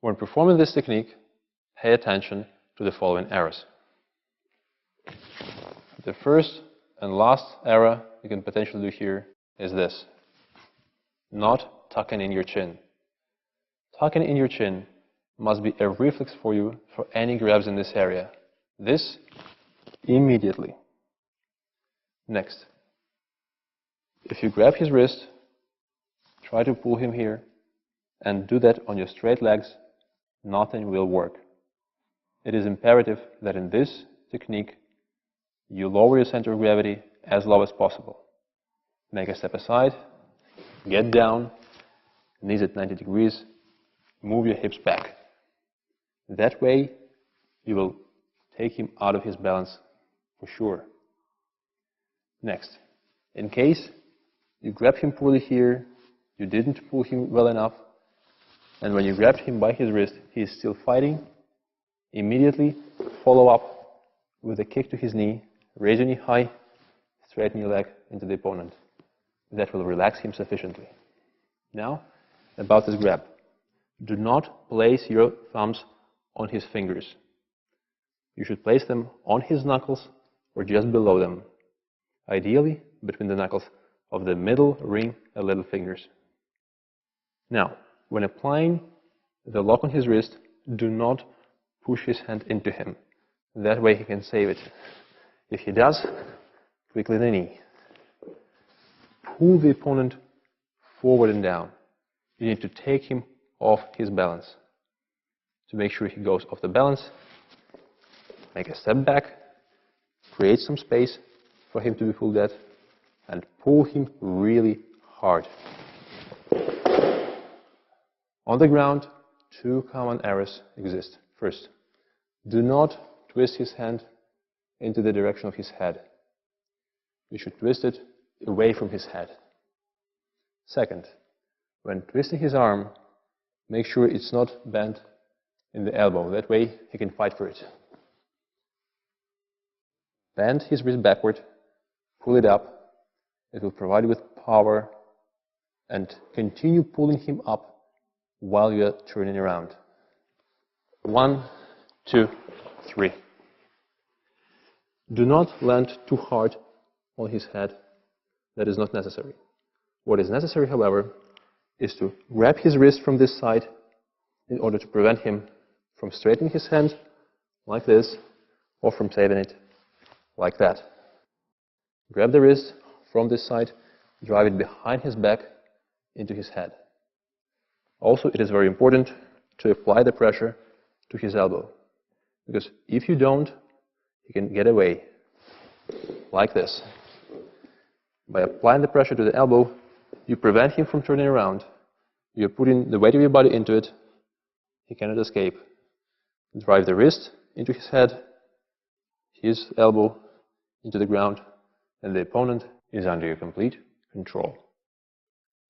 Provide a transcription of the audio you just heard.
When performing this technique, pay attention to the following errors. The first and last error you can potentially do here is this: not tucking in your chin. Tucking in your chin must be a reflex for you for any grabs in this area. This immediately. Next, if you grab his wrist, try to pull him here, and do that on your straight legs, nothing will work. It is imperative that in this technique, you lower your center of gravity as low as possible. Make a step aside, get down, knees at 90 degrees, move your hips back. That way, you will take him out of his balance for sure. Next, in case you grab him poorly here, you didn't pull him well enough, and when you grabbed him by his wrist, he is still fighting, immediately follow up with a kick to his knee, raise your knee high, straighten your leg into the opponent. That will relax him sufficiently. Now, about this grab. Do not place your thumbs on his fingers. You should place them on his knuckles or just below them. Ideally, between the knuckles of the middle ring and little fingers. Now, when applying the lock on his wrist, do not push his hand into him. That way he can save it. If he does, quickly the knee. Pull the opponent forward and down. You need to take him off his balance. To make sure he goes off the balance, make a step back, create some space for him to be pulled at, and pull him really hard. On the ground, two common errors exist. First, do not twist his hand into the direction of his head. You should twist it away from his head. Second, when twisting his arm, make sure it's not bent in the elbow. That way he can fight for it. Bend his wrist backward, pull it up. It will provide you with power, and continue pulling him up while you are turning around. 1, 2, 3. Do not land too hard on his head. That is not necessary. What is necessary, however, is to grab his wrist from this side in order to prevent him from straightening his hand like this, or from saving it like that. Grab the wrist from this side, drive it behind his back into his head. Also, it is very important to apply the pressure to his elbow, because if you don't, he can get away like this. By applying the pressure to the elbow, you prevent him from turning around. You're putting the weight of your body into it. He cannot escape. Drive the wrist into his head, his elbow into the ground, and the opponent is under your complete control.